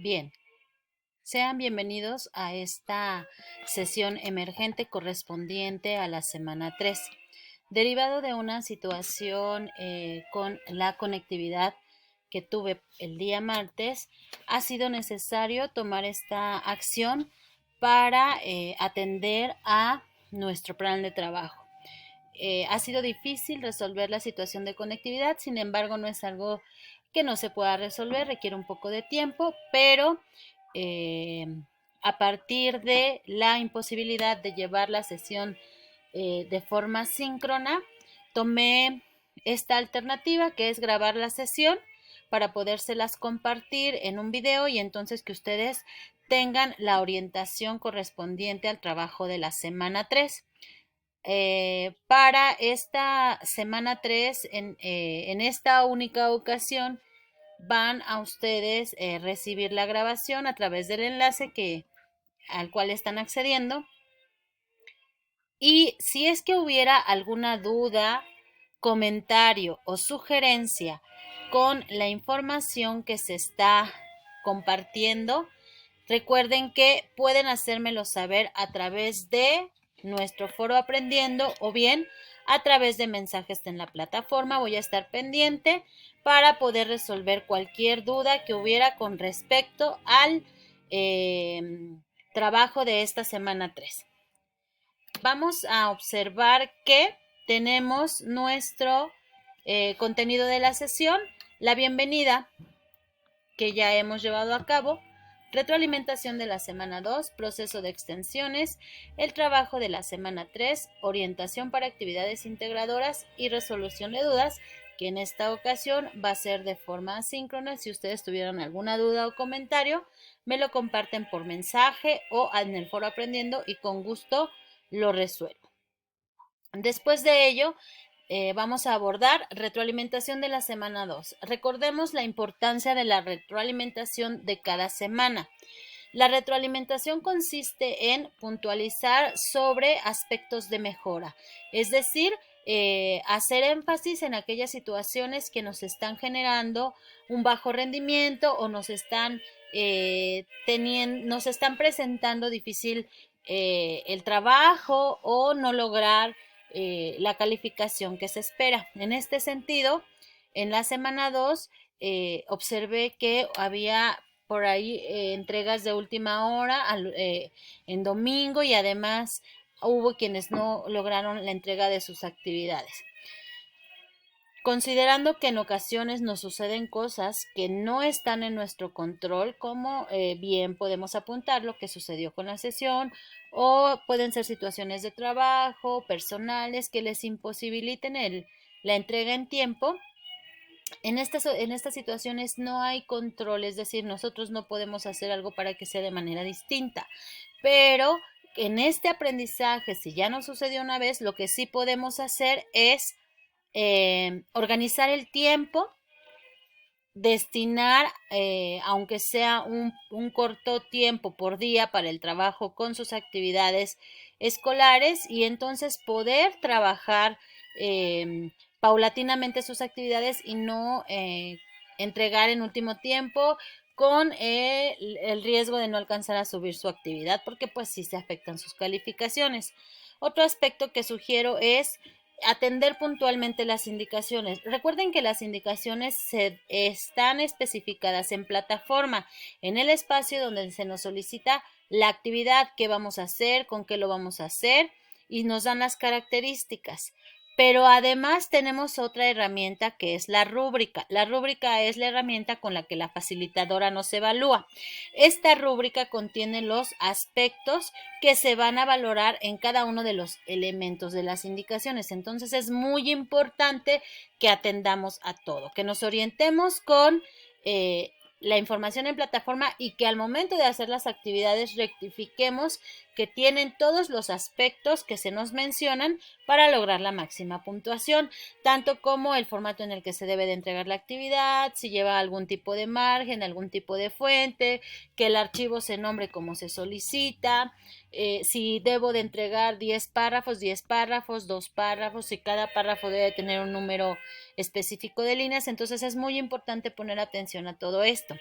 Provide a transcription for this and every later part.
Bien, sean bienvenidos a esta sesión emergente correspondiente a la semana 3. Derivado de una situación con la conectividad que tuve el día martes, ha sido necesario tomar esta acción para atender a nuestro plan de trabajo. Ha sido difícil resolver la situación de conectividad, sin embargo no es algo que no se pueda resolver, requiere un poco de tiempo, pero eh, a partir de la imposibilidad de llevar la sesión de forma síncrona, tomé esta alternativa que es grabar la sesión para podérselas compartir en un video y entonces que ustedes tengan la orientación correspondiente al trabajo de la semana 3. Para esta semana 3, en esta única ocasión, van a ustedes recibir la grabación a través del enlace al cual están accediendo. Y si es que hubiera alguna duda, comentario o sugerencia con la información que se está compartiendo, recuerden que pueden hacérmelo saber a través de nuestro foro aprendiendo o bien a través de mensajes en la plataforma. Voy a estar pendiente para poder resolver cualquier duda que hubiera con respecto al trabajo de esta semana 3. Vamos a observar que tenemos nuestro contenido de la sesión, la bienvenida que ya hemos llevado a cabo, retroalimentación de la semana 2, proceso de extensiones, el trabajo de la semana 3, orientación para actividades integradoras y resolución de dudas, que en esta ocasión va a ser de forma asíncrona. Si ustedes tuvieran alguna duda o comentario, me lo comparten por mensaje o en el foro aprendiendo y con gusto lo resuelvo. Después de ello, vamos a abordar retroalimentación de la semana 2. Recordemos la importancia de la retroalimentación de cada semana. La retroalimentación consiste en puntualizar sobre aspectos de mejora, es decir, hacer énfasis en aquellas situaciones que nos están generando un bajo rendimiento o nos están presentando difícil el trabajo o no lograr la calificación que se espera. En este sentido, en la semana 2 observé que había por ahí entregas de última hora en domingo y además hubo quienes no lograron la entrega de sus actividades. Considerando que en ocasiones nos suceden cosas que no están en nuestro control, como bien podemos apuntar lo que sucedió con la sesión, o pueden ser situaciones de trabajo, personales, que les imposibiliten la entrega en tiempo. En estas situaciones no hay control, es decir, nosotros no podemos hacer algo para que sea de manera distinta, pero en este aprendizaje, si ya nos sucedió una vez, lo que sí podemos hacer es organizar el tiempo, destinar, aunque sea un corto tiempo por día para el trabajo con sus actividades escolares y entonces poder trabajar paulatinamente sus actividades y no entregar en último tiempo con el riesgo de no alcanzar a subir su actividad porque pues sí se afectan sus calificaciones. Otro aspecto que sugiero es atender puntualmente las indicaciones. Recuerden que las indicaciones están especificadas en plataforma, en el espacio donde se nos solicita la actividad, qué vamos a hacer, con qué lo vamos a hacer y nos dan las características. Pero además tenemos otra herramienta que es la rúbrica. La rúbrica es la herramienta con la que la facilitadora nos evalúa. Esta rúbrica contiene los aspectos que se van a valorar en cada uno de los elementos de las indicaciones. Entonces es muy importante que atendamos a todo, que nos orientemos con la información en plataforma y que al momento de hacer las actividades rectifiquemos que tienen todos los aspectos que se nos mencionan para lograr la máxima puntuación, tanto como el formato en el que se debe de entregar la actividad, si lleva algún tipo de margen, algún tipo de fuente, que el archivo se nombre como se solicita, si debo de entregar 10 párrafos, 10 párrafos, 2 párrafos, si cada párrafo debe tener un número específico de líneas, entonces es muy importante poner atención a todo esto.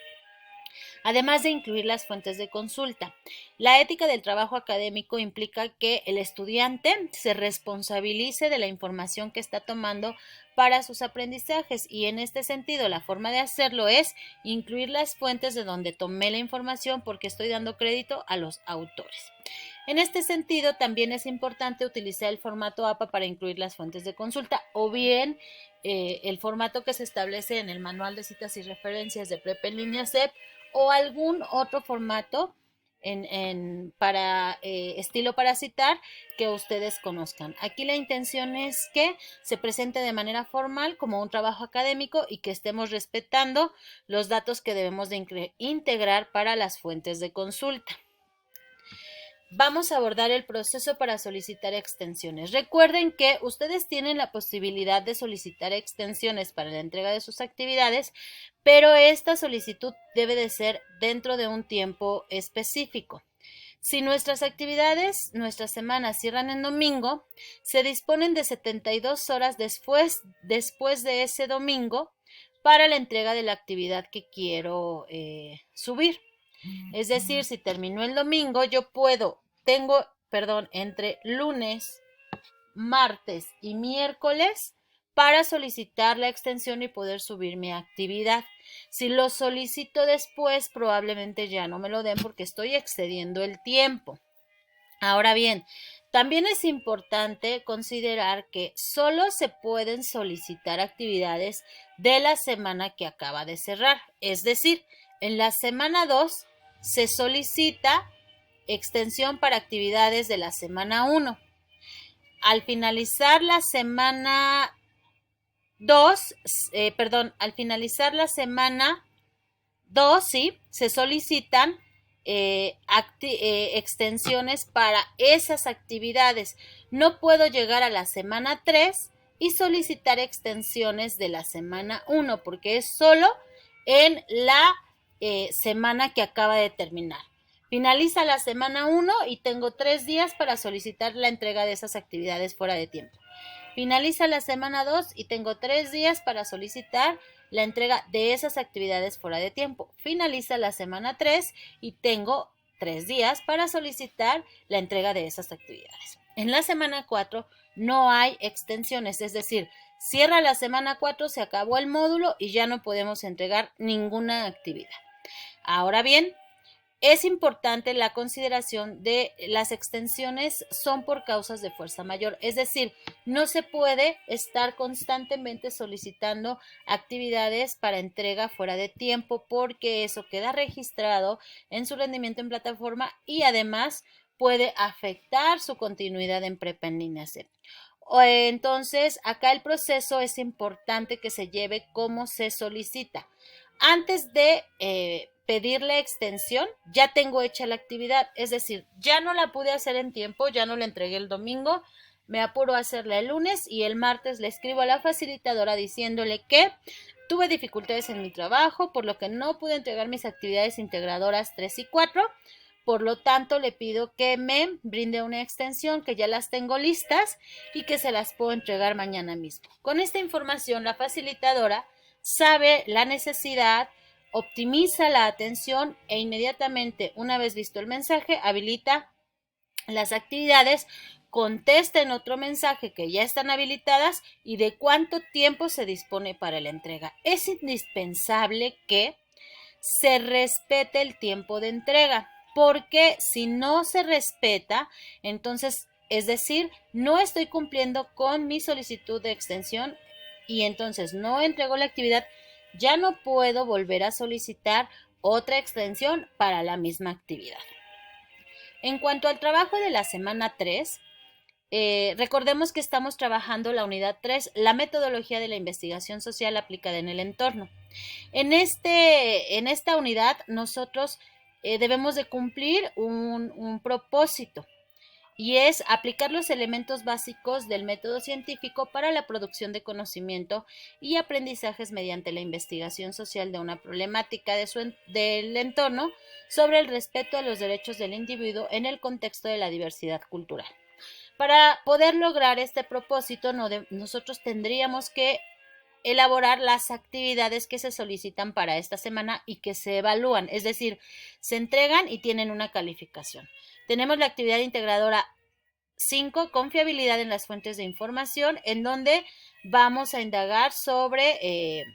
además de incluir las fuentes de consulta. La ética del trabajo académico implica que el estudiante se responsabilice de la información que está tomando para sus aprendizajes, y en este sentido la forma de hacerlo es incluir las fuentes de donde tomé la información, porque estoy dando crédito a los autores. En este sentido, también es importante utilizar el formato APA para incluir las fuentes de consulta, o bien el formato que se establece en el Manual de Citas y Referencias de Prepa en línea CEP, o algún otro formato para estilo para citar que ustedes conozcan. Aquí la intención es que se presente de manera formal como un trabajo académico y que estemos respetando los datos que debemos de integrar para las fuentes de consulta. Vamos a abordar el proceso para solicitar extensiones. Recuerden que ustedes tienen la posibilidad de solicitar extensiones para la entrega de sus actividades, pero esta solicitud debe de ser dentro de un tiempo específico. Si nuestras actividades, nuestras semanas cierran en domingo, se disponen de 72 horas después de ese domingo para la entrega de la actividad que quiero subir. Es decir, si terminó el domingo, entre lunes, martes y miércoles para solicitar la extensión y poder subir mi actividad. Si lo solicito después, probablemente ya no me lo den porque estoy excediendo el tiempo. Ahora bien, también es importante considerar que solo se pueden solicitar actividades de la semana que acaba de cerrar. Es decir, en la semana 2 se solicita extensión para actividades de la semana 1. Al finalizar la semana 2, al finalizar la semana 2, sí, se solicitan extensiones para esas actividades. No puedo llegar a la semana 3 y solicitar extensiones de la semana 1 porque es solo en la semana que acaba de terminar. Finaliza la semana 1 y tengo 3 días para solicitar la entrega de esas actividades fuera de tiempo. Finaliza la semana 2 y tengo 3 días para solicitar la entrega de esas actividades fuera de tiempo. Finaliza la semana 3 y tengo 3 días para solicitar la entrega de esas actividades. En la semana 4 no hay extensiones, es decir, cierra la semana 4, se acabó el módulo y ya no podemos entregar ninguna actividad. Ahora bien, es importante la consideración de las extensiones son por causas de fuerza mayor, es decir, no se puede estar constantemente solicitando actividades para entrega fuera de tiempo porque eso queda registrado en su rendimiento en plataforma y además puede afectar su continuidad en prepa en línea C. Entonces, acá el proceso es importante que se lleve como se solicita. Antes de pedir la extensión, ya tengo hecha la actividad, es decir, ya no la pude hacer en tiempo, ya no la entregué el domingo, me apuro a hacerla el lunes y el martes le escribo a la facilitadora diciéndole que tuve dificultades en mi trabajo, por lo que no pude entregar mis actividades integradoras 3 y 4. Por lo tanto, le pido que me brinde una extensión, que ya las tengo listas y que se las puedo entregar mañana mismo. Con esta información, la facilitadora sabe la necesidad, optimiza la atención e inmediatamente, una vez visto el mensaje, habilita las actividades, contesta en otro mensaje que ya están habilitadas y de cuánto tiempo se dispone para la entrega. Es indispensable que se respete el tiempo de entrega, porque si no se respeta, entonces, es decir, no estoy cumpliendo con mi solicitud de extensión y entonces no entrego la actividad, ya no puedo volver a solicitar otra extensión para la misma actividad. En cuanto al trabajo de la semana 3, recordemos que estamos trabajando la unidad 3, la metodología de la investigación social aplicada en el entorno. En esta unidad nosotros debemos de cumplir un propósito y es aplicar los elementos básicos del método científico para la producción de conocimiento y aprendizajes mediante la investigación social de una problemática del entorno sobre el respeto a los derechos del individuo en el contexto de la diversidad cultural. Para poder lograr este propósito, nosotros tendríamos que elaborar las actividades que se solicitan para esta semana y que se evalúan, es decir, se entregan y tienen una calificación. Tenemos la actividad integradora 5, confiabilidad en las fuentes de información, en donde vamos a indagar sobre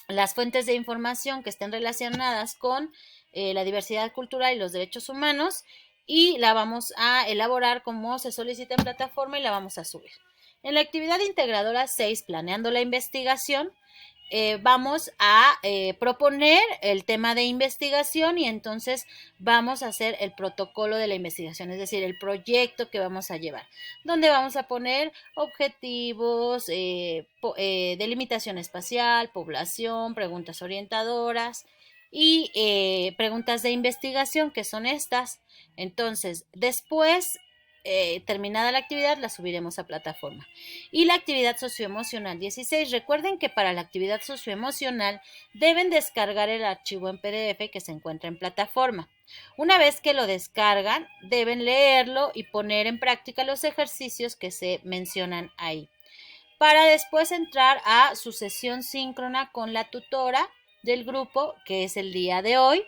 las fuentes de información que estén relacionadas con la diversidad cultural y los derechos humanos, y la vamos a elaborar como se solicita en plataforma y la vamos a subir. En la actividad integradora 6, planeando la investigación, vamos a proponer el tema de investigación y entonces vamos a hacer el protocolo de la investigación, es decir, el proyecto que vamos a llevar, donde vamos a poner objetivos, delimitación espacial, población, preguntas orientadoras y preguntas de investigación, que son estas. Entonces, después terminada la actividad, la subiremos a plataforma. Y la actividad socioemocional 16. Recuerden que para la actividad socioemocional deben descargar el archivo en PDF que se encuentra en plataforma. Una vez que lo descargan, deben leerlo y poner en práctica los ejercicios que se mencionan ahí, para después entrar a su sesión síncrona con la tutora del grupo, que es el día de hoy,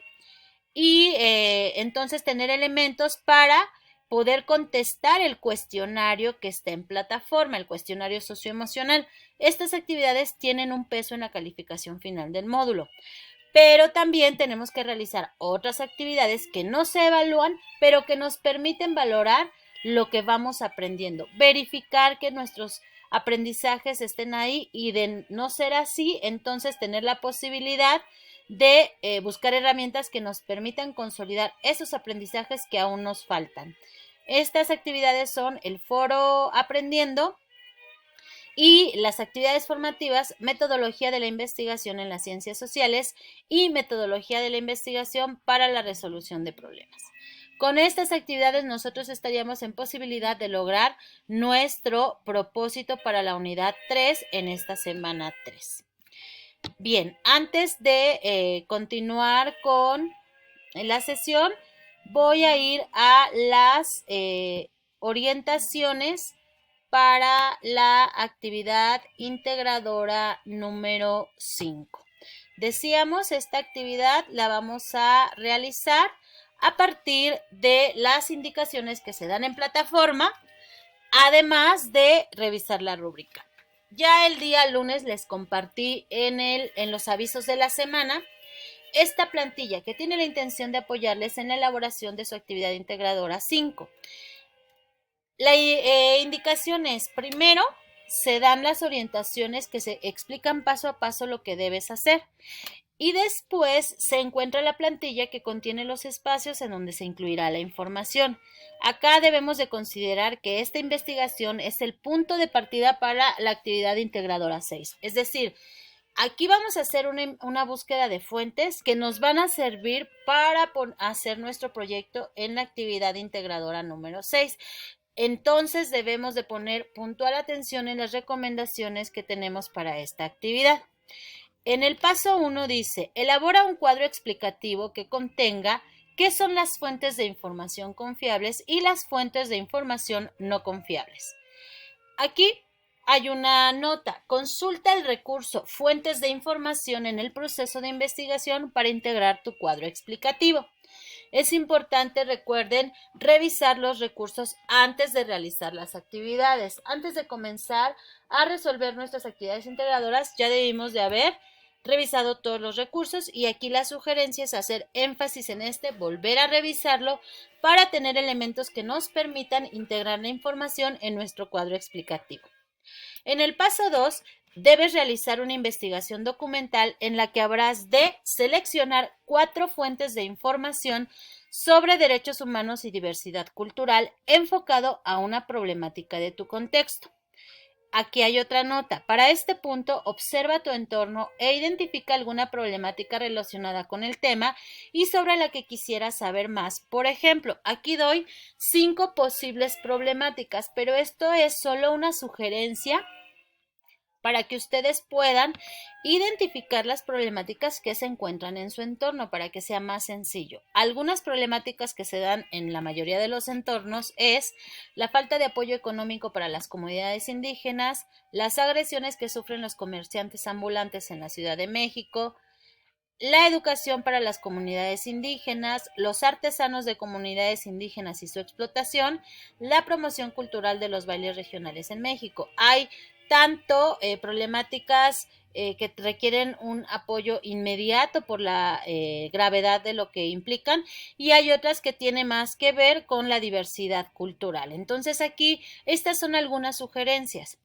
y entonces tener elementos para poder contestar el cuestionario que está en plataforma, el cuestionario socioemocional. Estas actividades tienen un peso en la calificación final del módulo, pero también tenemos que realizar otras actividades que no se evalúan, pero que nos permiten valorar lo que vamos aprendiendo, verificar que nuestros aprendizajes estén ahí, y de no ser así, entonces tener la posibilidad de buscar herramientas que nos permitan consolidar esos aprendizajes que aún nos faltan. Estas actividades son el foro aprendiendo y las actividades formativas, metodología de la investigación en las ciencias sociales y metodología de la investigación para la resolución de problemas. Con estas actividades nosotros estaríamos en posibilidad de lograr nuestro propósito para la unidad 3 en esta semana 3. Bien, antes de continuar con la sesión, voy a ir a las orientaciones para la actividad integradora número 5. Decíamos, esta actividad la vamos a realizar a partir de las indicaciones que se dan en plataforma, además de revisar la rúbrica. Ya el día lunes les compartí en los avisos de la semana esta plantilla que tiene la intención de apoyarles en la elaboración de su actividad integradora 5. La indicación es, primero, se dan las orientaciones que se explican paso a paso lo que debes hacer. Y después se encuentra la plantilla que contiene los espacios en donde se incluirá la información. Acá debemos de considerar que esta investigación es el punto de partida para la actividad integradora 6. Es decir, aquí vamos a hacer una búsqueda de fuentes que nos van a servir para hacer nuestro proyecto en la actividad integradora número 6. Entonces debemos de poner puntual atención en las recomendaciones que tenemos para esta actividad. En el paso 1 dice, elabora un cuadro explicativo que contenga qué son las fuentes de información confiables y las fuentes de información no confiables. Aquí hay una nota, consulta el recurso fuentes de información en el proceso de investigación para integrar tu cuadro explicativo. Es importante, recuerden, revisar los recursos antes de realizar las actividades. Antes de comenzar a resolver nuestras actividades integradoras, ya debimos de haber revisado todos los recursos, y aquí la sugerencia es hacer énfasis en volver a revisarlo para tener elementos que nos permitan integrar la información en nuestro cuadro explicativo. En el paso 2, debes realizar una investigación documental en la que habrás de seleccionar 4 fuentes de información sobre derechos humanos y diversidad cultural enfocado a una problemática de tu contexto. Aquí hay otra nota. Para este punto, observa tu entorno e identifica alguna problemática relacionada con el tema y sobre la que quisieras saber más. Por ejemplo, aquí doy 5 posibles problemáticas, pero esto es solo una sugerencia para que ustedes puedan identificar las problemáticas que se encuentran en su entorno para que sea más sencillo. Algunas problemáticas que se dan en la mayoría de los entornos es la falta de apoyo económico para las comunidades indígenas, las agresiones que sufren los comerciantes ambulantes en la Ciudad de México, la educación para las comunidades indígenas, los artesanos de comunidades indígenas y su explotación, la promoción cultural de los bailes regionales en México. Hay tanto problemáticas que requieren un apoyo inmediato por la gravedad de lo que implican y hay otras que tienen más que ver con la diversidad cultural. Entonces aquí estas son algunas sugerencias.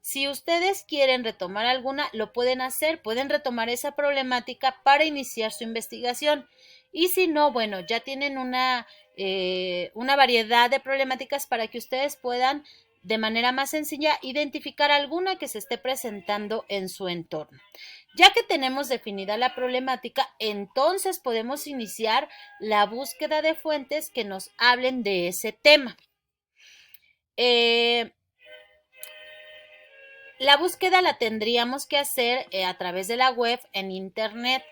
Si ustedes quieren retomar alguna, lo pueden hacer, pueden retomar esa problemática para iniciar su investigación. Y si no, bueno, ya tienen una variedad de problemáticas para que ustedes puedan de manera más sencilla identificar alguna que se esté presentando en su entorno. Ya que tenemos definida la problemática, entonces podemos iniciar la búsqueda de fuentes que nos hablen de ese tema. La búsqueda la tendríamos que hacer a través de la web en internet.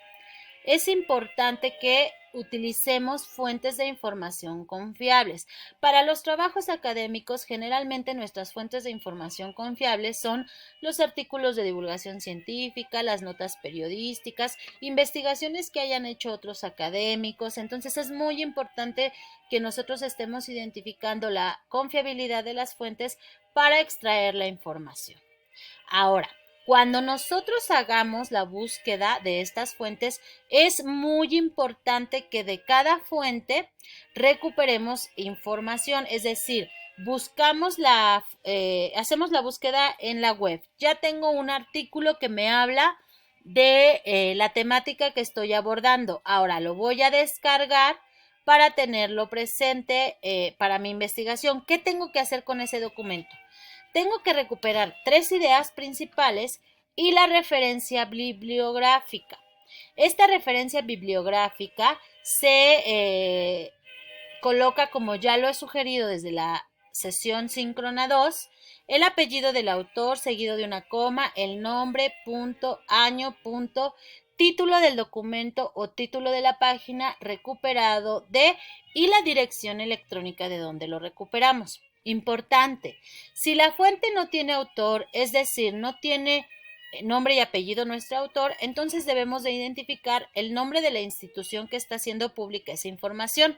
Es importante que utilicemos fuentes de información confiables. Para los trabajos académicos, generalmente nuestras fuentes de información confiables son los artículos de divulgación científica, las notas periodísticas, investigaciones que hayan hecho otros académicos. Entonces es muy importante que nosotros estemos identificando la confiabilidad de las fuentes para extraer la información. Ahora, cuando nosotros hagamos la búsqueda de estas fuentes, es muy importante que de cada fuente recuperemos información, es decir, hacemos la búsqueda en la web. Ya tengo un artículo que me habla de la temática que estoy abordando. Ahora lo voy a descargar para tenerlo presente para mi investigación. ¿Qué tengo que hacer con ese documento? Tengo que recuperar 3 ideas principales y la referencia bibliográfica. Esta referencia bibliográfica se coloca, como ya lo he sugerido desde la sesión síncrona 2, el apellido del autor seguido de una coma, el nombre, punto, año, punto, título del documento o título de la página recuperado y la dirección electrónica de donde lo recuperamos. Importante, si la fuente no tiene autor, es decir, no tiene nombre y apellido nuestro autor, entonces debemos de identificar el nombre de la institución que está haciendo pública esa información.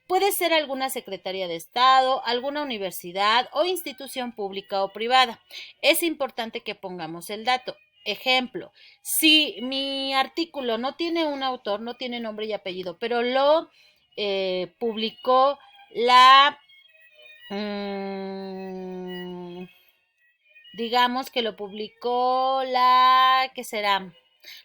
Puede ser alguna Secretaría de Estado, alguna universidad o institución pública o privada. Es importante que pongamos el dato. Ejemplo, si mi artículo no tiene un autor, no tiene nombre y apellido, pero lo publicó digamos que lo publicó ¿qué será?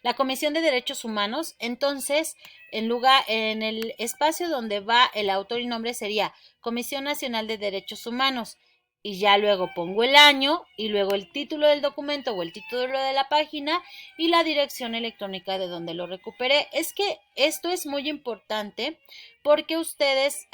La Comisión de Derechos Humanos. Entonces, en el espacio donde va el autor y nombre sería Comisión Nacional de Derechos Humanos. Y ya luego pongo el año y luego el título del documento o el título de la página y la dirección electrónica de donde lo recuperé. Es que esto es muy importante porque ustedes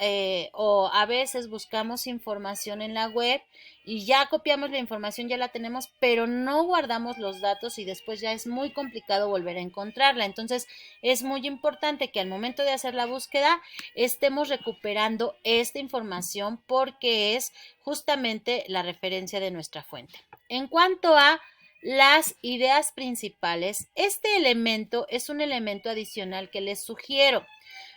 o a veces buscamos información en la web y ya copiamos la información, ya la tenemos, pero no guardamos los datos y después ya es muy complicado volver a encontrarla. Entonces es muy importante que al momento de hacer la búsqueda estemos recuperando esta información porque es justamente la referencia de nuestra fuente. En cuanto a las ideas principales, este elemento es un elemento adicional que les sugiero.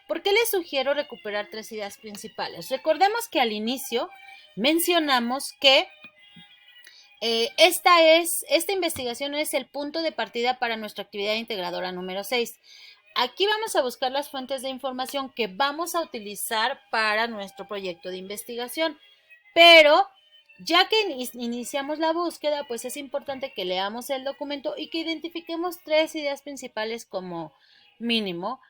¿Por qué les sugiero recuperar 3 ideas principales? Recordemos que al inicio mencionamos que esta investigación es el punto de partida para nuestra actividad integradora número 6. Aquí vamos a buscar las fuentes de información que vamos a utilizar para nuestro proyecto de investigación. Pero ya que iniciamos la búsqueda, pues es importante que leamos el documento y que identifiquemos 3 ideas principales como mínimo,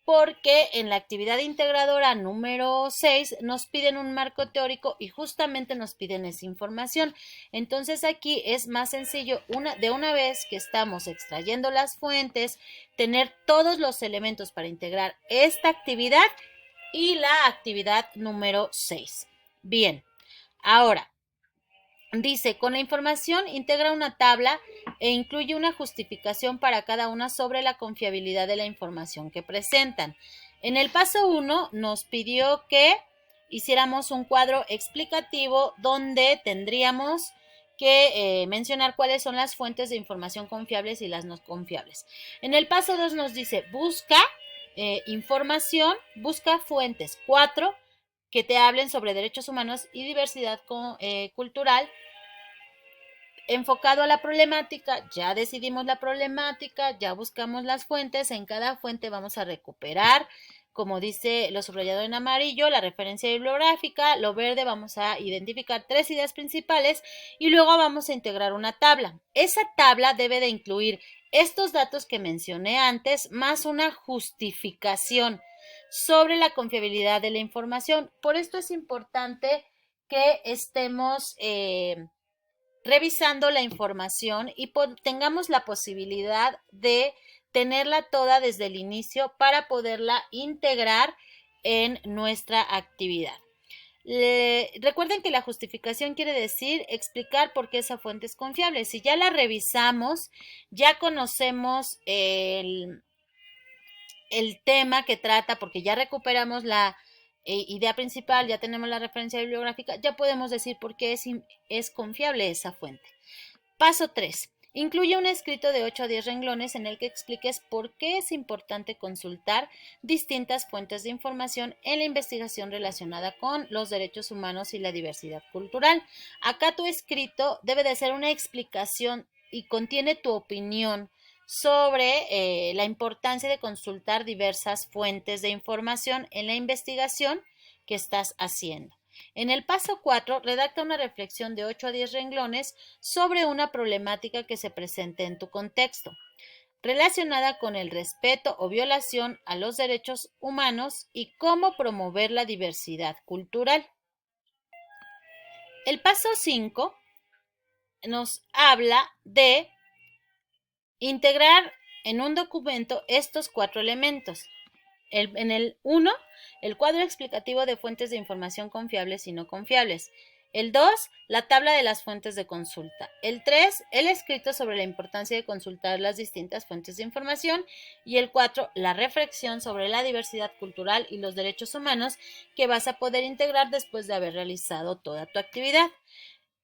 porque en la actividad integradora número 6 nos piden un marco teórico y justamente nos piden esa información. Entonces aquí es más sencillo, de una vez que estamos extrayendo las fuentes, tener todos los elementos para integrar esta actividad y la actividad número 6. Bien. Ahora, Dice, con la información integra una tabla e incluye una justificación para cada una sobre la confiabilidad de la información que presentan. En el paso 1 nos pidió que hiciéramos un cuadro explicativo donde tendríamos que mencionar cuáles son las fuentes de información confiables y las no confiables. En el paso 2 nos dice, busca información, busca fuentes 4 que te hablen sobre derechos humanos y diversidad cultural enfocado a la problemática. Ya decidimos la problemática, ya buscamos las fuentes, en cada fuente vamos a recuperar, como dice lo subrayado en amarillo, la referencia bibliográfica, lo verde vamos a identificar 3 ideas principales y luego vamos a integrar una tabla. Esa tabla debe de incluir estos datos que mencioné antes, más una justificación sobre la confiabilidad de la información. Por esto es importante que estemos revisando la información y tengamos la posibilidad de tenerla toda desde el inicio para poderla integrar en nuestra actividad. Recuerden que la justificación quiere decir explicar por qué esa fuente es confiable. Si ya la revisamos, ya conocemos el tema que trata, porque ya recuperamos la idea principal, ya tenemos la referencia bibliográfica, ya podemos decir por qué es confiable esa fuente. Paso 3. Incluye un escrito de 8 a 10 renglones en el que expliques por qué es importante consultar distintas fuentes de información en la investigación relacionada con los derechos humanos y la diversidad cultural. Acá tu escrito debe de ser una explicación y contiene tu opinión sobre la importancia de consultar diversas fuentes de información en la investigación que estás haciendo. En el paso 4, redacta una reflexión de 8 a 10 renglones sobre una problemática que se presente en tu contexto, relacionada con el respeto o violación a los derechos humanos y cómo promover la diversidad cultural. El paso 5 nos habla de integrar en un documento estos 4 elementos. En el 1, el cuadro explicativo de fuentes de información confiables y no confiables. El 2, la tabla de las fuentes de consulta. El 3, el escrito sobre la importancia de consultar las distintas fuentes de información. Y el 4, la reflexión sobre la diversidad cultural y los derechos humanos que vas a poder integrar después de haber realizado toda tu actividad.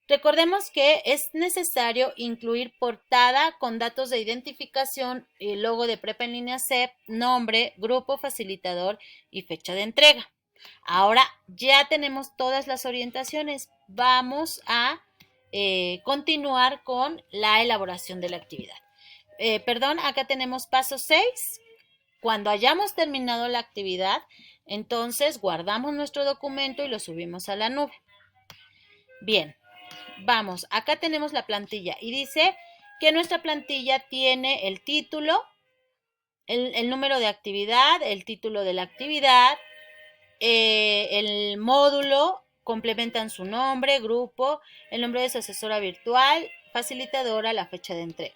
Recordemos que es necesario incluir portada con datos de identificación, el logo de Prepa en línea CEP, nombre, grupo facilitador y fecha de entrega. Ahora ya tenemos todas las orientaciones. Vamos a continuar con la elaboración de la actividad. Acá tenemos paso 6. Cuando hayamos terminado la actividad, entonces guardamos nuestro documento y lo subimos a la nube. Bien. Vamos, acá tenemos la plantilla y dice que nuestra plantilla tiene el título, el número de actividad, el título de la actividad, el módulo, complementan su nombre, grupo, el nombre de su asesora virtual, facilitadora, la fecha de entrega.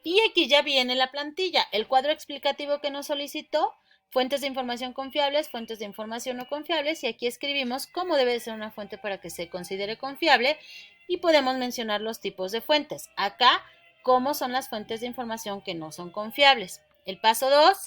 Y aquí ya viene la plantilla, el cuadro explicativo que nos solicitó, fuentes de información confiables, fuentes de información no confiables, y aquí escribimos cómo debe ser una fuente para que se considere confiable y podemos mencionar los tipos de fuentes. Acá, cómo son las fuentes de información que no son confiables. El paso 2,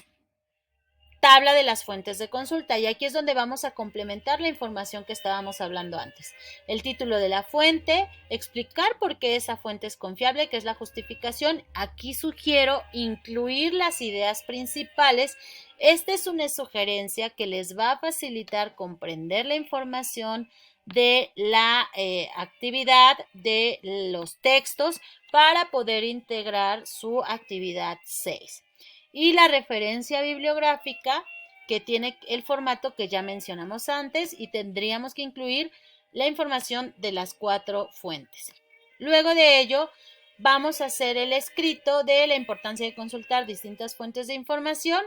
tabla de las fuentes de consulta, y aquí es donde vamos a complementar la información que estábamos hablando antes. El título de la fuente, explicar por qué esa fuente es confiable, que es la justificación. Aquí sugiero incluir las ideas principales. Esta es una sugerencia que les va a facilitar comprender la información de la actividad, de los textos, para poder integrar su actividad 6. Y la referencia bibliográfica, que tiene el formato que ya mencionamos antes, y tendríamos que incluir la información de las 4 fuentes. Luego de ello, vamos a hacer el escrito de la importancia de consultar distintas fuentes de información.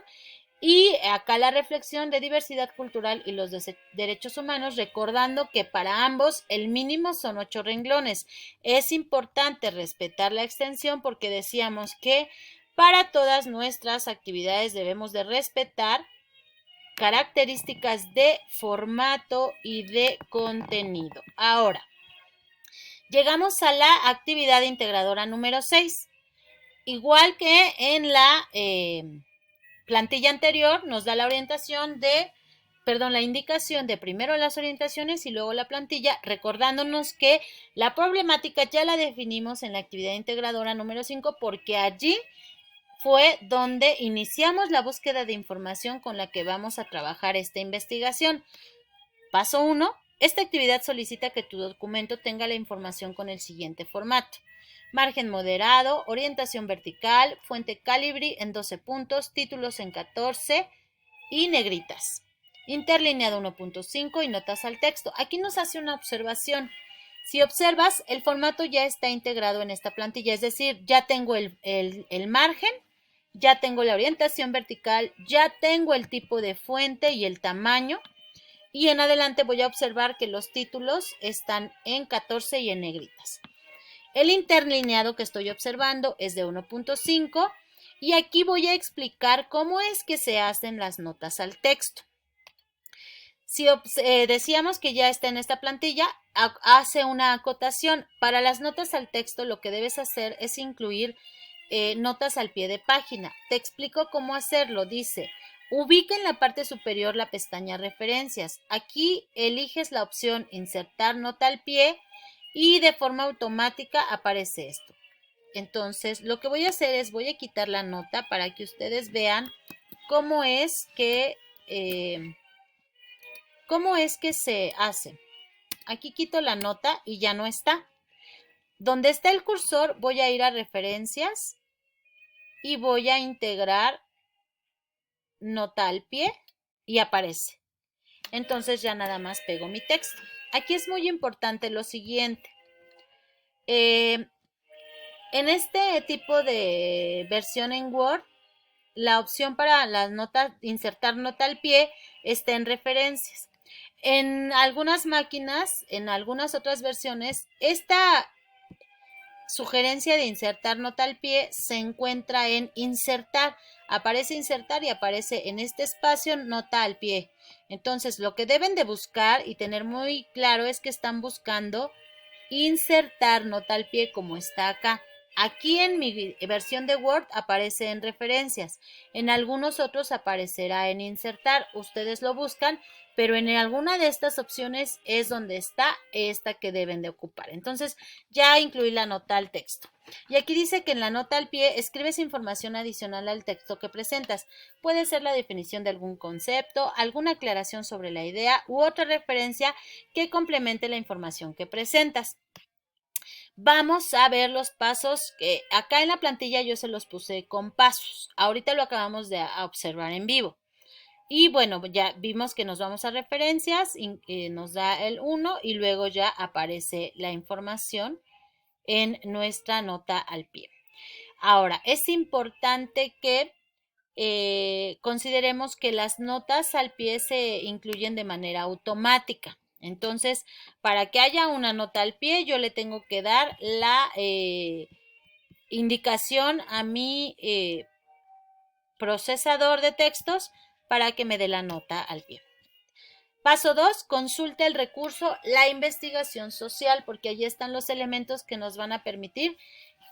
Y acá la reflexión de diversidad cultural y los derechos humanos, recordando que para ambos el mínimo son 8 renglones. Es importante respetar la extensión porque decíamos que para todas nuestras actividades debemos de respetar características de formato y de contenido. Ahora, Llegamos a la actividad integradora número 6. Igual que en la plantilla anterior, nos da la la indicación de primero las orientaciones y luego la plantilla, recordándonos que la problemática ya la definimos en la actividad integradora número 5 porque allí fue donde iniciamos la búsqueda de información con la que vamos a trabajar esta investigación. Paso 1. Esta actividad solicita que tu documento tenga la información con el siguiente formato: margen moderado, orientación vertical, fuente Calibri en 12 puntos, títulos en 14 y negritas, interlineado 1.5 y notas al texto. Aquí nos hace una observación. Si observas, el formato ya está integrado en esta plantilla, es decir, ya tengo el margen, ya tengo la orientación vertical, ya tengo el tipo de fuente y el tamaño. Y en adelante voy a observar que los títulos están en 14 y en negritas. El interlineado que estoy observando es de 1.5 y aquí voy a explicar cómo es que se hacen las notas al texto. Si decíamos que ya está en esta plantilla, hace una acotación. Para las notas al texto lo que debes hacer es incluir notas al pie de página. Te explico cómo hacerlo. Dice: ubica en la parte superior la pestaña referencias. Aquí eliges la opción insertar nota al pie y de forma automática aparece esto. Entonces, lo que voy a hacer es voy a quitar la nota para que ustedes vean cómo es que se hace. Aquí quito la nota y ya no está. Donde está el cursor voy a ir a referencias y voy a integrar nota al pie y aparece. Entonces ya nada más pego mi texto. Aquí es muy importante lo siguiente. En este tipo de versión en Word, la opción para las notas, insertar nota al pie, está en referencias. En algunas máquinas, en algunas otras versiones, esta sugerencia de insertar nota al pie se encuentra en insertar. Aparece insertar y aparece en este espacio nota al pie. Entonces, lo que deben de buscar y tener muy claro es que están buscando insertar nota al pie como está acá. Aquí en mi versión de Word aparece en referencias, en algunos otros aparecerá en insertar, ustedes lo buscan, pero en alguna de estas opciones es donde está esta que deben de ocupar. Entonces ya incluí la nota al texto. Y aquí dice que en la nota al pie escribes información adicional al texto que presentas. Puede ser la definición de algún concepto, alguna aclaración sobre la idea u otra referencia que complemente la información que presentas. Vamos a ver los pasos que acá en la plantilla yo se los puse con pasos. Ahorita lo acabamos de observar en vivo. Y bueno, ya vimos que nos vamos a referencias, y nos da el 1 y luego ya aparece la información en nuestra nota al pie. Ahora, es importante que consideremos que las notas al pie se incluyen de manera automática. Entonces, para que haya una nota al pie, yo le tengo que dar la indicación a mi procesador de textos para que me dé la nota al pie. Paso 2, consulta el recurso la investigación social, porque allí están los elementos que nos van a permitir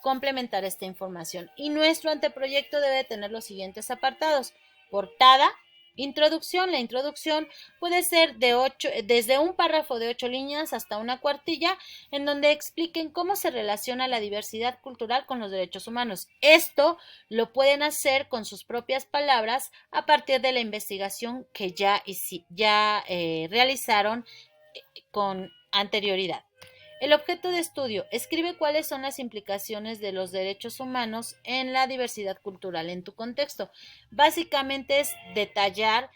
complementar esta información. Y nuestro anteproyecto debe tener los siguientes apartados: portada, introducción. La introducción puede ser desde un párrafo de 8 líneas hasta una cuartilla, en donde expliquen cómo se relaciona la diversidad cultural con los derechos humanos. Esto lo pueden hacer con sus propias palabras a partir de la investigación que ya realizaron con anterioridad. El objeto de estudio: escribe cuáles son las implicaciones de los derechos humanos en la diversidad cultural en tu contexto. Básicamente es detallar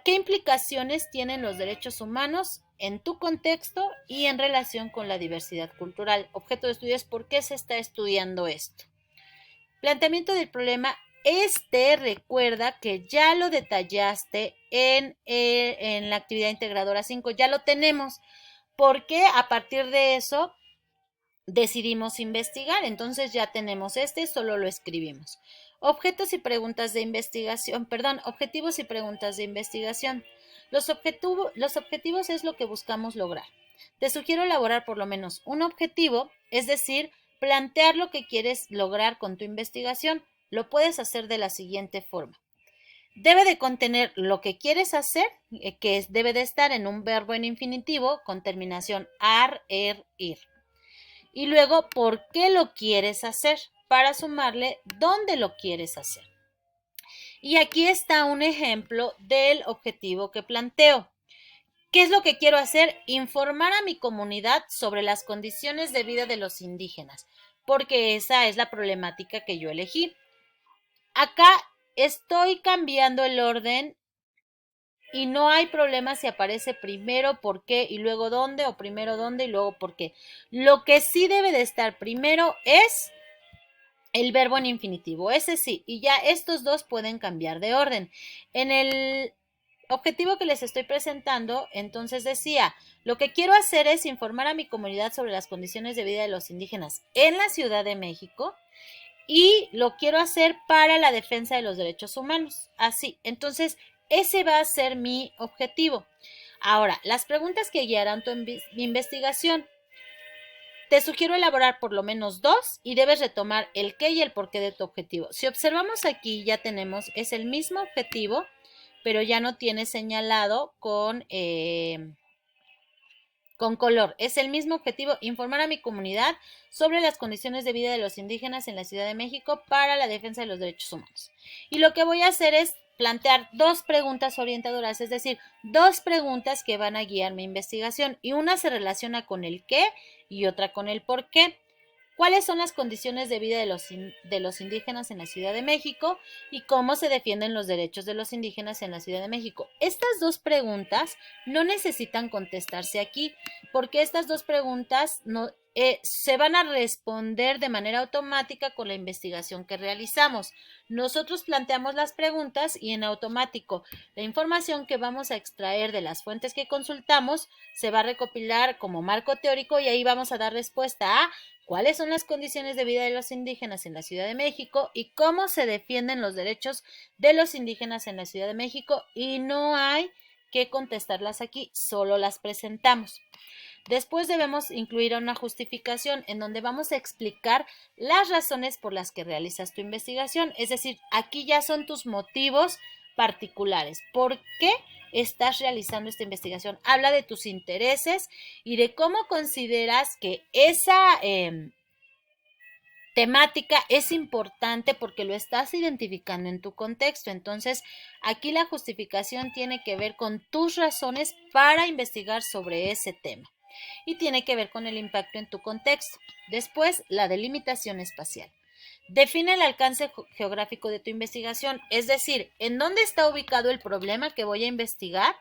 qué implicaciones tienen los derechos humanos en tu contexto y en relación con la diversidad cultural. Objeto de estudio es por qué se está estudiando esto. Planteamiento del problema. Recuerda que ya lo detallaste en la actividad integradora 5, ya lo tenemos, porque a partir de eso decidimos investigar. Entonces ya tenemos solo lo escribimos. Objetivos y preguntas de investigación. Los objetivos es lo que buscamos lograr. te sugiero elaborar por lo menos un objetivo, es decir, plantear lo que quieres lograr con tu investigación. Lo puedes hacer de la siguiente forma. Debe de contener lo que quieres hacer, debe de estar en un verbo en infinitivo con terminación ar, ir. Y luego, ¿por qué lo quieres hacer? Para sumarle, ¿dónde lo quieres hacer? Y aquí está un ejemplo del objetivo que planteo. ¿Qué es lo que quiero hacer? Informar a mi comunidad sobre las condiciones de vida de los indígenas, porque esa es la problemática que yo elegí. Acá estoy cambiando el orden y no hay problema si aparece primero por qué y luego dónde, o primero dónde y luego por qué. Lo que sí debe de estar primero es el verbo en infinitivo, ese sí, y ya estos dos pueden cambiar de orden. En el objetivo que les estoy presentando, entonces decía, lo que quiero hacer es informar a mi comunidad sobre las condiciones de vida de los indígenas en la Ciudad de México y lo quiero hacer para la defensa de los derechos humanos. Así, entonces ese va a ser mi objetivo. Ahora, las preguntas que guiarán tu investigación. Te sugiero elaborar por lo menos dos y debes retomar el qué y el por qué de tu objetivo. Si observamos aquí, ya tenemos, es el mismo objetivo, pero ya no tiene señalado con color. Es el mismo objetivo, informar a mi comunidad sobre las condiciones de vida de los indígenas en la Ciudad de México para la defensa de los derechos humanos. Y lo que voy a hacer es plantear dos preguntas orientadoras, es decir, dos preguntas que van a guiar mi investigación y una se relaciona con el qué y otra con el por qué. ¿Cuáles son las condiciones de vida de los indígenas en la Ciudad de México y cómo se defienden los derechos de los indígenas en la Ciudad de México? Estas dos preguntas no necesitan contestarse aquí, porque estas dos preguntas se van a responder de manera automática con la investigación que realizamos. Nosotros planteamos las preguntas y en automático la información que vamos a extraer de las fuentes que consultamos se va a recopilar como marco teórico y ahí vamos a dar respuesta a cuáles son las condiciones de vida de los indígenas en la Ciudad de México y cómo se defienden los derechos de los indígenas en la Ciudad de México, y no hay que contestarlas aquí, solo las presentamos. Después debemos incluir una justificación en donde vamos a explicar las razones por las que realizas tu investigación, es decir, aquí ya son tus motivos particulares. ¿Por qué estás realizando esta investigación? Habla de tus intereses y de cómo consideras que esa temática es importante porque lo estás identificando en tu contexto. Entonces, aquí la justificación tiene que ver con tus razones para investigar sobre ese tema y tiene que ver con el impacto en tu contexto. Después, la delimitación espacial. Define el alcance geográfico de tu investigación, es decir, en dónde está ubicado el problema que voy a investigar.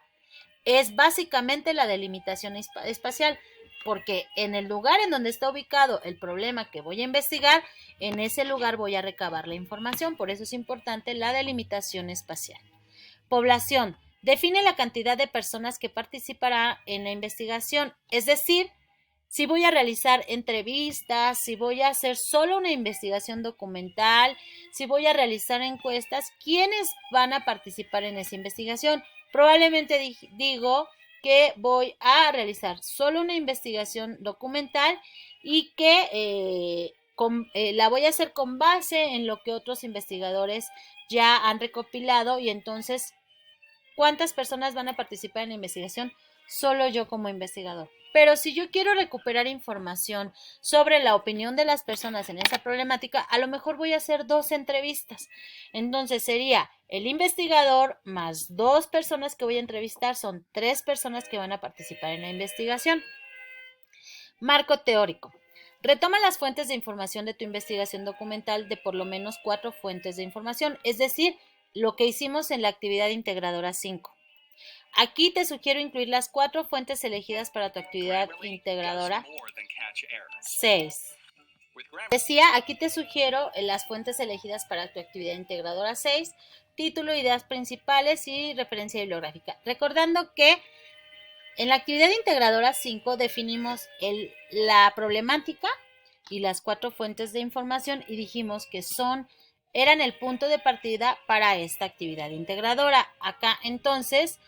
Es básicamente la delimitación espacial, porque en el lugar en donde está ubicado el problema que voy a investigar, en ese lugar voy a recabar la información. Por eso es importante la delimitación espacial. Población. Define la cantidad de personas que participará en la investigación, es decir, si voy a realizar entrevistas, si voy a hacer solo una investigación documental, si voy a realizar encuestas, ¿quiénes van a participar en esa investigación? Probablemente digo que voy a realizar solo una investigación documental y que la voy a hacer con base en lo que otros investigadores ya han recopilado, y entonces, ¿cuántas personas van a participar en la investigación? Solo yo como investigador. Pero si yo quiero recuperar información sobre la opinión de las personas en esa problemática, a lo mejor voy a hacer dos entrevistas. Entonces sería el investigador más dos personas que voy a entrevistar, son tres personas que van a participar en la investigación. Marco teórico. Retoma las fuentes de información de tu investigación documental de por lo menos 4 fuentes de información, es decir, lo que hicimos en la actividad integradora 5. Aquí te sugiero incluir las 4 fuentes elegidas para tu actividad integradora 6. Decía, aquí te sugiero las fuentes elegidas para tu actividad integradora 6, título, ideas principales y referencia bibliográfica. Recordando que en la actividad integradora 5 definimos la problemática y las 4 fuentes de información y dijimos que eran el punto de partida para esta actividad integradora. Acá entonces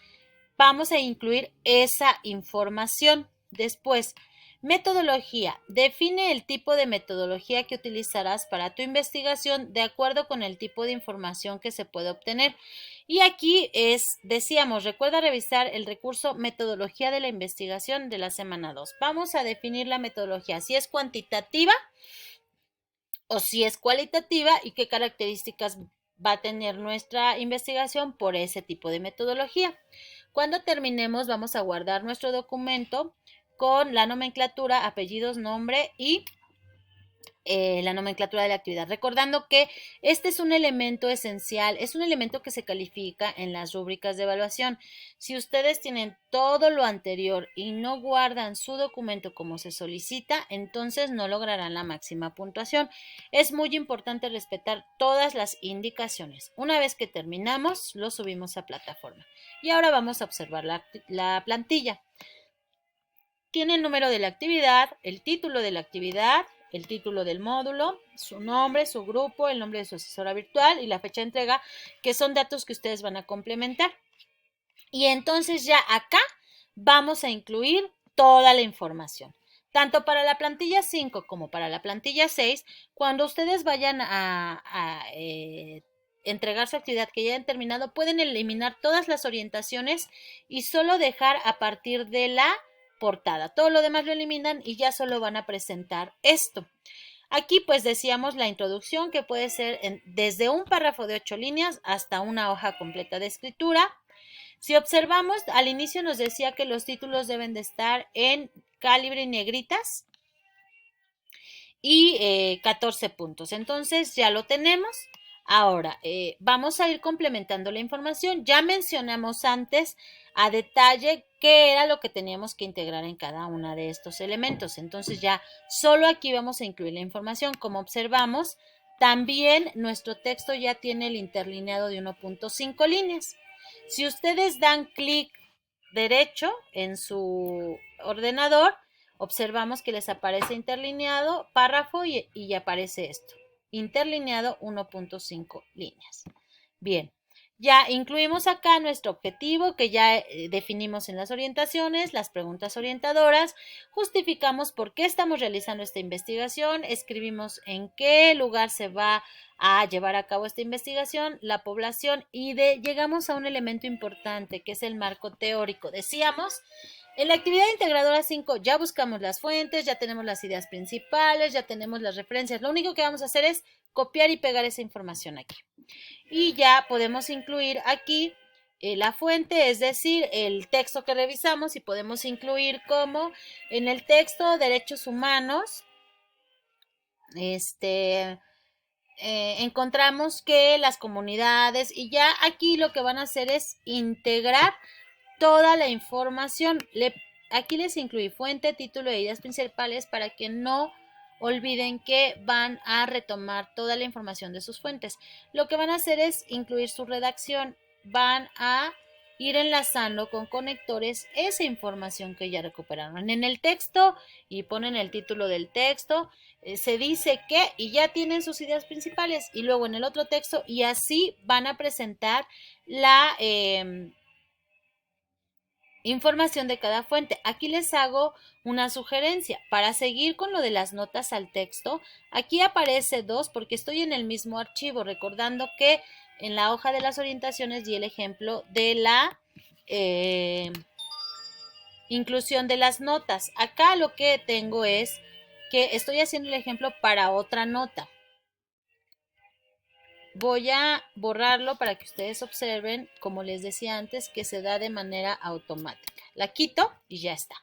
vamos a incluir esa información. Después, metodología. Define el tipo de metodología que utilizarás para tu investigación de acuerdo con el tipo de información que se puede obtener. Y aquí decíamos, recuerda revisar el recurso metodología de la investigación de la semana 2. Vamos a definir la metodología, si es cuantitativa o si es cualitativa y qué características va a tener nuestra investigación por ese tipo de metodología. Cuando terminemos, vamos a guardar nuestro documento con la nomenclatura, apellidos, nombre y la nomenclatura de la actividad. Recordando que este es un elemento esencial, es un elemento que se califica en las rúbricas de evaluación. Si ustedes tienen todo lo anterior y no guardan su documento como se solicita, entonces no lograrán la máxima puntuación. Es muy importante respetar todas las indicaciones. Una vez que terminamos, lo subimos a plataforma. Y ahora vamos a observar la plantilla. Tiene el número de la actividad, el título de la actividad, el título del módulo, su nombre, su grupo, el nombre de su asesora virtual y la fecha de entrega, que son datos que ustedes van a complementar. Y entonces ya acá vamos a incluir toda la información. Tanto para la plantilla 5 como para la plantilla 6, cuando ustedes vayan a entregar su actividad que ya hayan terminado, pueden eliminar todas las orientaciones y solo dejar a partir de la portada. Todo lo demás lo eliminan y ya solo van a presentar esto. Aquí pues decíamos la introducción, que puede ser desde un párrafo de 8 líneas hasta una hoja completa de escritura. Si observamos, al inicio nos decía que los títulos deben de estar en calibre y negritas y 14 puntos. Entonces ya lo tenemos. Ahora, vamos a ir complementando la información. Ya mencionamos antes a detalle qué era lo que teníamos que integrar en cada uno de estos elementos. Entonces ya solo aquí vamos a incluir la información. Como observamos, también nuestro texto ya tiene el interlineado de 1.5 líneas. Si ustedes dan clic derecho en su ordenador, observamos que les aparece interlineado, párrafo y aparece esto. Interlineado 1.5 líneas. Bien, ya incluimos acá nuestro objetivo que ya definimos en las orientaciones, las preguntas orientadoras, justificamos por qué estamos realizando esta investigación, escribimos en qué lugar se va a llevar a cabo esta investigación, la población y llegamos a un elemento importante que es el marco teórico. Decíamos, en la actividad integradora 5 ya buscamos las fuentes, ya tenemos las ideas principales, ya tenemos las referencias. Lo único que vamos a hacer es copiar y pegar esa información aquí. Y ya podemos incluir aquí la fuente, es decir, el texto que revisamos y podemos incluir como en el texto derechos humanos, encontramos que las comunidades y ya aquí lo que van a hacer es integrar toda la información. Aquí les incluí fuente, título e ideas principales para que no olviden que van a retomar toda la información de sus fuentes. Lo que van a hacer es incluir su redacción. Van a ir enlazando con conectores esa información que ya recuperaron en el texto y ponen el título del texto. Se dice que y ya tienen sus ideas principales y luego en el otro texto y así van a presentar la información de cada fuente. Aquí les hago una sugerencia para seguir con lo de las notas al texto. Aquí aparece 2 porque estoy en el mismo archivo, recordando que en la hoja de las orientaciones di el ejemplo de la inclusión de las notas. Acá lo que tengo es que estoy haciendo el ejemplo para otra nota. Voy a borrarlo para que ustedes observen, como les decía antes, que se da de manera automática. La quito y ya está.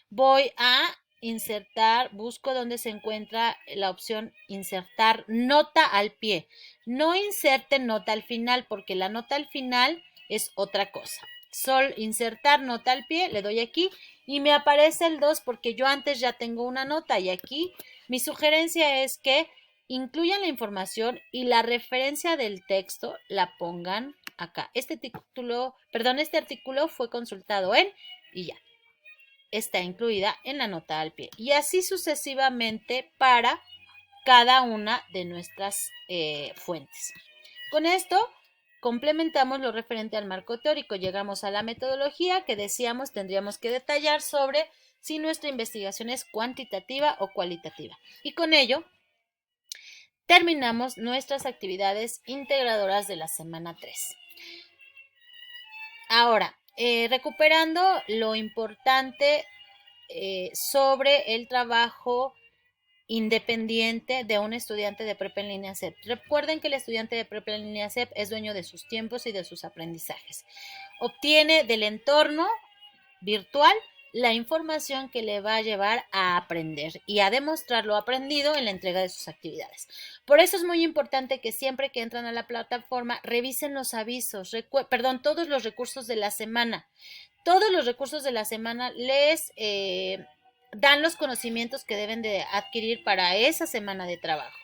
Voy a insertar, busco donde se encuentra la opción insertar nota al pie. No inserten nota al final porque la nota al final es otra cosa. Solo insertar nota al pie, le doy aquí y me aparece el 2 porque yo antes ya tengo una nota y aquí mi sugerencia es que incluyan la información y la referencia del texto la pongan acá. Este artículo fue consultado en y ya está incluida en la nota al pie. Y así sucesivamente para cada una de nuestras fuentes. Con esto complementamos lo referente al marco teórico. Llegamos a la metodología que decíamos tendríamos que detallar sobre si nuestra investigación es cuantitativa o cualitativa. Y con ello terminamos nuestras actividades integradoras de la semana 3. Ahora, recuperando lo importante sobre el trabajo independiente de un estudiante de prepa en línea CEP. Recuerden que el estudiante de prepa en línea CEP es dueño de sus tiempos y de sus aprendizajes. Obtiene del entorno virtual la información que le va a llevar a aprender y a demostrar lo aprendido en la entrega de sus actividades. Por eso es muy importante que siempre que entran a la plataforma revisen los avisos, todos los recursos de la semana. Todos los recursos de la semana les dan los conocimientos que deben de adquirir para esa semana de trabajo.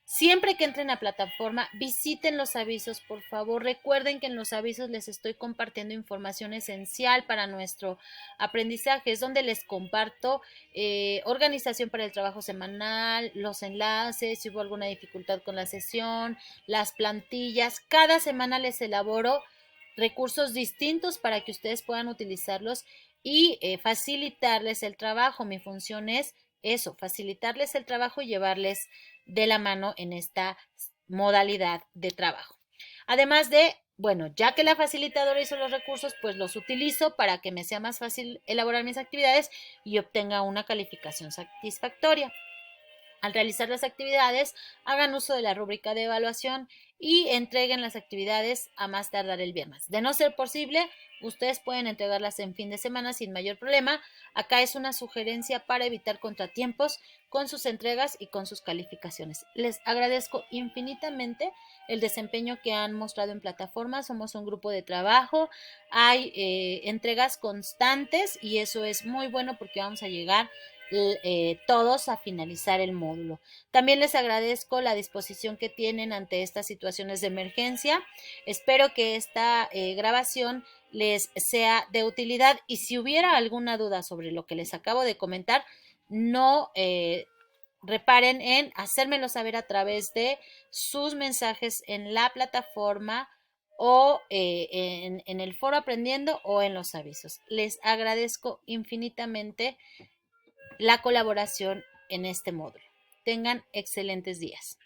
Siempre que entren a plataforma, visiten los avisos, por favor. Recuerden que en los avisos les estoy compartiendo información esencial para nuestro aprendizaje. Es donde les comparto organización para el trabajo semanal, los enlaces, si hubo alguna dificultad con la sesión, las plantillas. Cada semana les elaboro recursos distintos para que ustedes puedan utilizarlos y facilitarles el trabajo. Mi función es eso, facilitarles el trabajo y llevarles de la mano en esta modalidad de trabajo. Además de, bueno, ya que la facilitadora hizo los recursos, pues los utilizo para que me sea más fácil elaborar mis actividades y obtenga una calificación satisfactoria. Al realizar las actividades, hagan uso de la rúbrica de evaluación y entreguen las actividades a más tardar el viernes. De no ser posible, ustedes pueden entregarlas en fin de semana sin mayor problema. Acá es una sugerencia para evitar contratiempos con sus entregas y con sus calificaciones. Les agradezco infinitamente el desempeño que han mostrado en plataforma. Somos un grupo de trabajo, hay entregas constantes y eso es muy bueno porque vamos a llegar todos a finalizar el módulo. También les agradezco la disposición que tienen ante estas situaciones de emergencia. Espero que esta grabación les sea de utilidad y si hubiera alguna duda sobre lo que les acabo de comentar, no reparen en hacérmelo saber a través de sus mensajes en la plataforma o en el foro aprendiendo o en los avisos. Les agradezco infinitamente la colaboración en este módulo. Tengan excelentes días.